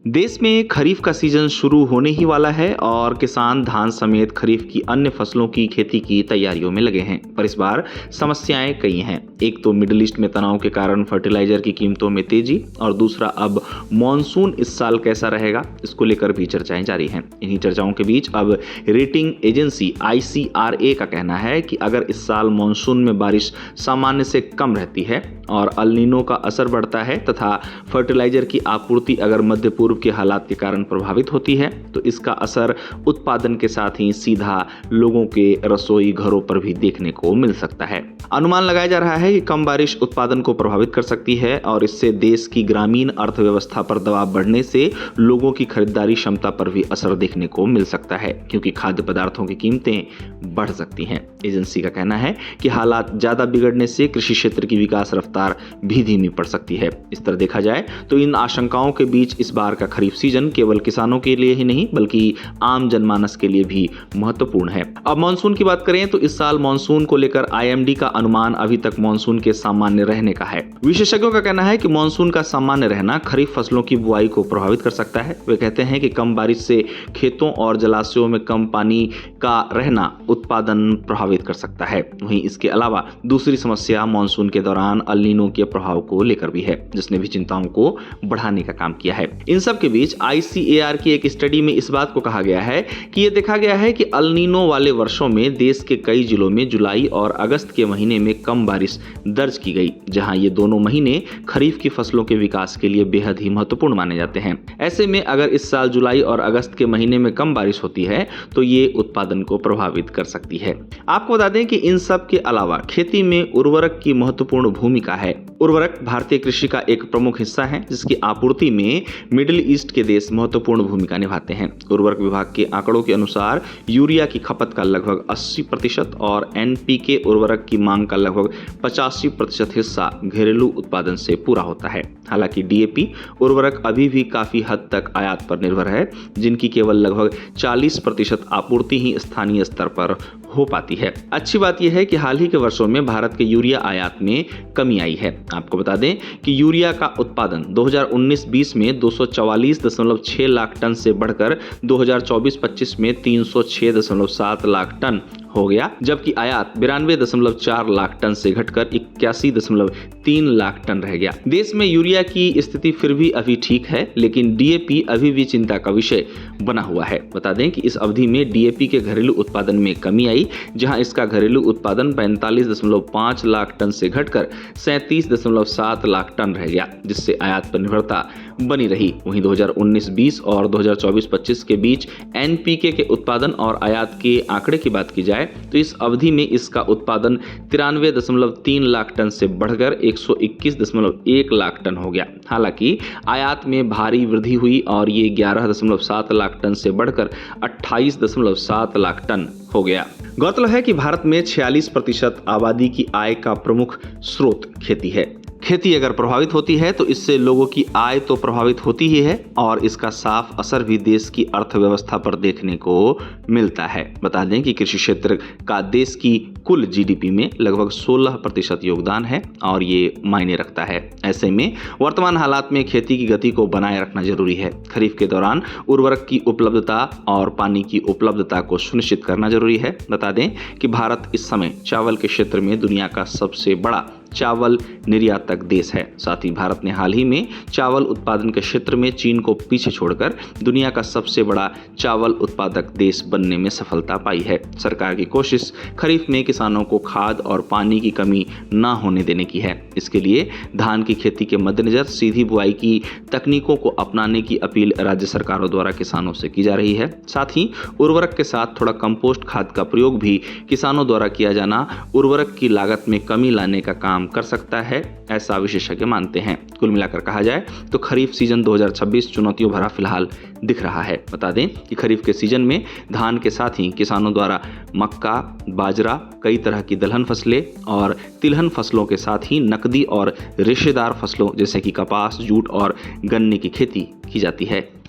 देश में खरीफ का सीजन शुरू होने ही वाला है और किसान धान समेत खरीफ की अन्य फसलों की खेती की तैयारियों में लगे हैं। पर इस बार समस्याएं कई हैं। एक तो मिडिल ईस्ट में तनाव के कारण फर्टिलाइजर की कीमतों में तेजी, और दूसरा अब मॉनसून इस साल कैसा रहेगा, इसको लेकर भी चर्चाएं जारी हैं। इन्हीं चर्चाओं के बीच अब रेटिंग एजेंसी ICRA का कहना है कि अगर इस साल मॉनसून में बारिश सामान्य से कम रहती है और अल नीनो का असर बढ़ता है तथा फर्टिलाइजर की आपूर्ति अगर मध्य पूर्व के हालात के कारण प्रभावित होती है, तो इसका असर उत्पादन के साथ ही सीधा लोगों के रसोई घरों पर भी देखने को मिल सकता है। अनुमान लगाया जा रहा है कि कम बारिश उत्पादन को प्रभावित कर सकती है और इससे देश की ग्रामीण अर्थव्यवस्था पर दबाव बढ़ने से लोगों की खरीदारी क्षमता पर भी असर देखने को मिल सकता है, क्योंकि खाद्य पदार्थों की कीमतें बढ़ सकती हैं। एजेंसी का कहना है कि हालात ज्यादा बिगड़ने से कृषि क्षेत्र की विकास रफ्तार भी धीमी पड़ सकती है। इस तरह देखा जाए तो इन आशंकाओं के बीच इस बार का खरीफ सीजन केवल किसानों के लिए ही नहीं बल्कि आम जनमानस के लिए भी महत्वपूर्ण है। अब मानसून की बात करें तो इस साल मानसून को लेकर IMD का अनुमान अभी तक मानसून के सामान्य रहने का है। विशेषज्ञों का कहना है कि मानसून का सामान्य रहना खरीफ फसलों की बुआई को प्रभावित कर सकता है। वे कहते हैं कि कम बारिश से खेतों और जलाशयों में कम पानी का रहना उत्पादन प्रभावित कर सकता है। वहीं इसके अलावा दूसरी समस्या मानसून के दौरान अल नीनो के प्रभाव को लेकर भी है, जिसने भी चिंताओं को बढ़ाने का काम किया है। इन सब के बीच ICAR की एक स्टडी में इस बात को कहा गया है कि यह देखा गया है कि अल नीनो वाले वर्षों में देश के कई जिलों में जुलाई और अगस्त के महीने में कम बारिश दर्ज की गई, जहां ये दोनों महीने खरीफ की फसलों के विकास के लिए बेहद ही महत्वपूर्ण माने जाते हैं। ऐसे में अगर इस साल जुलाई और अगस्त के महीने में कम बारिश होती है तो ये उत्पादन को प्रभावित कर सकती है। आपको बता दें कि इन सब के अलावा खेती में उर्वरक की महत्वपूर्ण भूमिका है। उर्वरक भारतीय कृषि का एक प्रमुख हिस्सा है, जिसकी आपूर्ति में मिडिल ईस्ट के देश महत्वपूर्ण भूमिका निभाते हैं। उर्वरक विभाग के आंकड़ों के अनुसार यूरिया की खपत का लगभग 80% और NPK उर्वरक की मांग का लगभग 85% हिस्सा घरेलू उत्पादन से पूरा होता है। हालांकि DAP उर्वरक अभी भी काफी हद तक आयात पर निर्भर है, जिनकी केवल लगभग 40% आपूर्ति ही स्थानीय स्तर पर हो पाती है। अच्छी बात यह है कि हाल ही के वर्षों में भारत के यूरिया आयात में कमी आई है। आपको बता दें कि यूरिया का उत्पादन 2019-20 में 244.6 लाख टन से बढ़कर 2024-25 में 306.7 लाख टन हो गया, जबकि आयात 92.4 लाख टन से घटकर 81.3 लाख टन रह गया। देश में यूरिया की स्थिति फिर भी अभी ठीक है, लेकिन DAP अभी भी चिंता का विषय बना हुआ है। बता दें कि इस अवधि में DAP के घरेलू उत्पादन में कमी आई, जहां इसका घरेलू उत्पादन 45.5 लाख टन से घटकर 37.7 लाख टन रह गया, जिससे आयात पर निर्भरता बनी रही। वहीं 2019-20 और 2024-25 के बीच NPK के उत्पादन और आयात के आंकड़े की बात की जाए तो इस अवधि में इसका उत्पादन 93.3 लाख टन से बढ़कर 121.1 लाख टन हो गया। हालांकि आयात में भारी वृद्धि हुई और ये 11.7 लाख टन से बढ़कर 28.7 लाख टन हो गया। गौरतलब है कि भारत में 46% आबादी की आय का प्रमुख स्रोत खेती है। खेती अगर प्रभावित होती है तो इससे लोगों की आय तो प्रभावित होती ही है और इसका साफ असर भी देश की अर्थव्यवस्था पर देखने को मिलता है। बता दें कि कृषि क्षेत्र का देश की कुल GDP में लगभग 16% योगदान है और ये मायने रखता है। ऐसे में वर्तमान हालात में खेती की गति को बनाए रखना जरूरी है। खरीफ के दौरान उर्वरक की उपलब्धता और पानी की उपलब्धता को सुनिश्चित करना जरूरी है। बता दें कि भारत इस समय चावल के क्षेत्र में दुनिया का सबसे बड़ा चावल निर्यातक देश है। साथ ही भारत ने हाल ही में चावल उत्पादन के क्षेत्र में चीन को पीछे छोड़कर दुनिया का सबसे बड़ा चावल उत्पादक देश बनने में सफलता पाई है। सरकार की कोशिश खरीफ में किसानों को खाद और पानी की कमी न होने देने की है। इसके लिए धान की खेती के मद्देनजर सीधी बुआई की तकनीकों को अपनाने की अपील राज्य सरकारों द्वारा किसानों से की जा रही है। साथ ही उर्वरक के साथ थोड़ा कंपोस्ट खाद का प्रयोग भी किसानों द्वारा किया जाना उर्वरक की लागत में कमी लाने का काम कर सकता है, ऐसा विशेषज्ञ मानते हैं। कुल मिलाकर कहा जाए तो खरीफ सीजन 2026 चुनौतियों भरा फिलहाल दिख रहा है। बता दें कि खरीफ के सीजन में धान के साथ ही किसानों द्वारा मक्का, बाजरा, कई तरह की दलहन फसलें और तिलहन फसलों के साथ ही नकदी और रेशेदार फसलों जैसे कि कपास, जूट और गन्ने की खेती की जाती है।